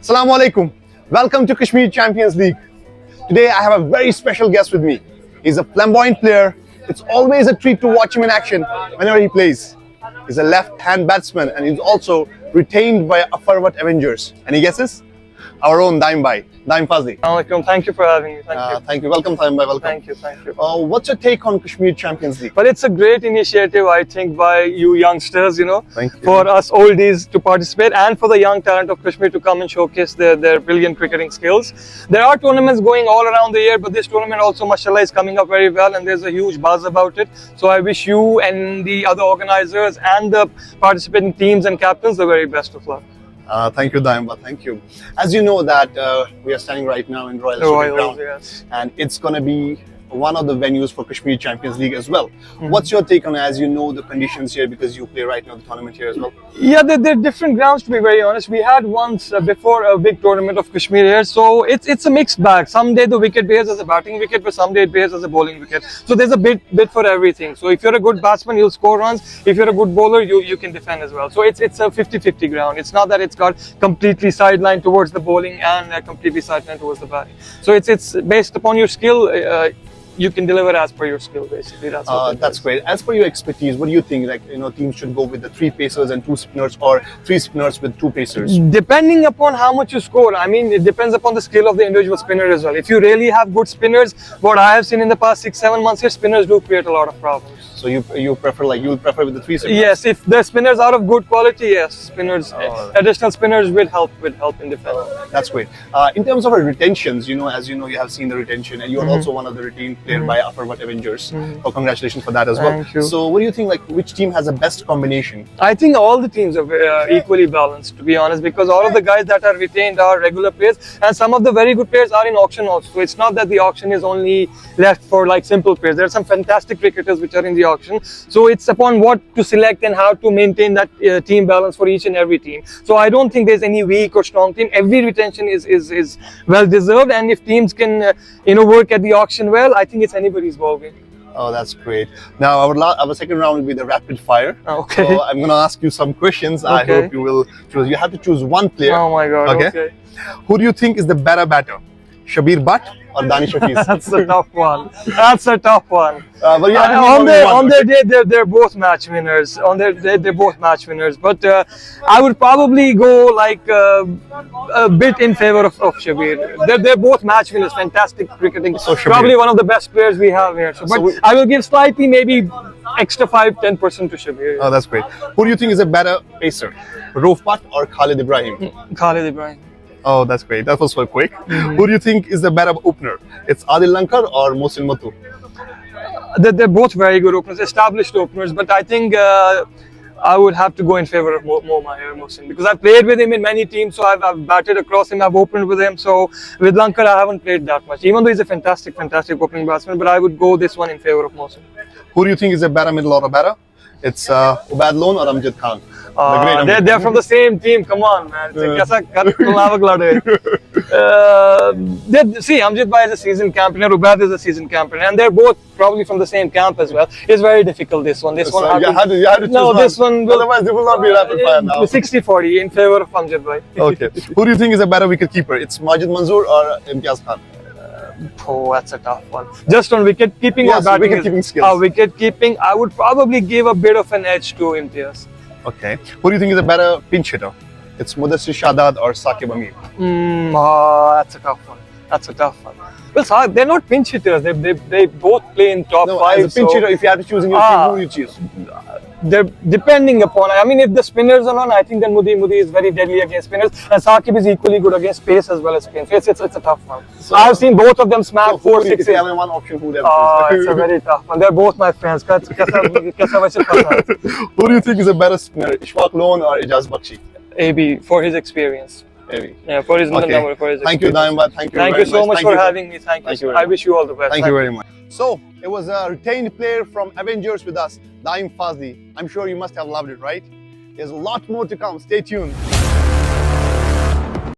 Assalamu alaikum. Welcome to Kashmir Champions League. Today I have a very special guest with me. He's a flamboyant player. It's always a treat to watch him in action whenever he plays. He's a left-hand batsman and he's also retained by Unfiltered Avengers. Any guesses? Our own Daayim Fazili. Assalamualaikum. Thank you for having me. Thank you. Welcome, Daayim. Welcome. Thank you. What's your take on Kashmir Champions League? Well, it's a great initiative, I think, by you youngsters, Thank you. for us oldies to participate and for the young talent of Kashmir to come and showcase their brilliant cricketing skills. There are tournaments going all around the year, but this tournament also, mashallah, is coming up very well and there's a huge buzz about it. So I wish you and the other organizers and the participating teams and captains the very best of luck. Thank you, Daayim. Thank you. As you know that we are standing right now in Royal Ground, yes. and it's going to be one of the venues for Kashmir Champions League as well. What's your take on it, as you know the conditions here, because you play right now the tournament here as well? Yeah, they're different grounds, to be very honest. We had once before a big tournament of Kashmir here, so it's a mixed bag. Someday the wicket behaves as a batting wicket, but someday it behaves as a bowling wicket. So there's a bit for everything. So if you're a good batsman, you'll score runs. If you're a good bowler, you can defend as well. So it's a 50-50 ground. It's not that it's got completely sidelined towards the bowling and completely sidelined towards the batting. So it's based upon your skill. You can deliver as per your skill, basically. That's great. As per your expertise, what do you think? Teams should go with the 3 pacers and 2 spinners, or 3 spinners with 2 pacers? Depending upon how much you score. I mean, it depends upon the skill of the individual spinner as well. If you really have good spinners, what I have seen in the past 6-7 months here, spinners do create a lot of problems. So you'll prefer with the 3 spinners? Yes, if the spinners are of good quality, yes, spinners, additional spinners will help in defense. That's great. In terms of our retentions, as you know, you have seen the retention, and you're also one of the retained player by Unfiltered Avengers. Oh, congratulations for that as well. Thank you. So what do you think, which team has the best combination? I think all the teams are equally balanced, to be honest, because all of the guys that are retained are regular players, and some of the very good players are in auction also. So it's not that the auction is only left for simple players. There are some fantastic cricketers which are in the auction. So it's upon what to select and how to maintain that team balance for each and every team. So I don't think there's any weak or strong team. Every retention is well deserved, and if teams can work at the auction well, I think it's anybody's ballgame. Oh, that's great. Now our second round will be the rapid fire. Okay. So I'm going to ask you some questions. Okay. I hope you will choose. You have to choose one player. Oh my God. Okay. Who do you think is the better batter? Shabir Butt or Danish Hafiz? That's a tough one. But you have on their day, they're both match winners. On their day, they're both match winners. But I would probably go a bit in favor of Shabir. They're both match winners. Fantastic cricketing. So probably one of the best players we have here. I will give slightly, maybe extra 5-10% to Shabir. Oh, that's great. Who do you think is a better pacer? Rauf Butt or Khalid Ibrahim? Khalid Ibrahim. Oh, that's great. That was so quick. Who do you think is the better opener? It's Adil Lankar or Mohsin Muthu? They're both very good openers, established openers, but I think I would have to go in favor of Mohsin, because I've played with him in many teams, so I've batted across him, I've opened with him. So with Lankar, I haven't played that much, even though he's a fantastic opening batsman, but I would go this one in favor of Mohsin. Who do you think is a better middle order batter? It's Ubaid Lone or Amjad Khan? They're from the same team. Come on, man. See, Amjad Bhai is a seasoned campaigner, Ubaid is a seasoned campaigner, and they're both probably from the same camp as well. It's very difficult, this one. You had to choose this one will, otherwise it will not be rapid fire now. 60-40 in favor of Amjad Bhai. Okay. Who do you think is a better wicket keeper? It's Majid Manzoor or Imtiaz Khan? Oh, that's a tough one. Just on wicket keeping or batting? Wicket keeping skills. Wicket keeping, I would probably give a bit of an edge to Imtiaz. Okay. Who do you think is a better pinch hitter? It's Mudassir Shadad or Saqib Amir? That's a tough one. Well, they're not pinch hitters. They both play in top 5. As a pinch hitter, if you have to choose in your team, who do you choose? They're depending upon. I mean, if the spinners are on, I think then Mudi is very deadly against spinners, and Saqib is equally good against pace as well as spin. So it's a tough one. So I've seen both of them smack 4-6. If you have one option, who would have choose? It's a very tough one. They're both my friends. Who do you think is a better spinner, Ishfaq Lone or Ijaz Bakshi? AB, for his experience. Maybe. Yeah, for his number, for his Thank you, Daayim. Thank you so much for having me. Thank you. I wish you all the best. Thank you very much. So, it was a retained player from Avengers with us, Daayim Fazili. I'm sure you must have loved it, right? There's a lot more to come. Stay tuned.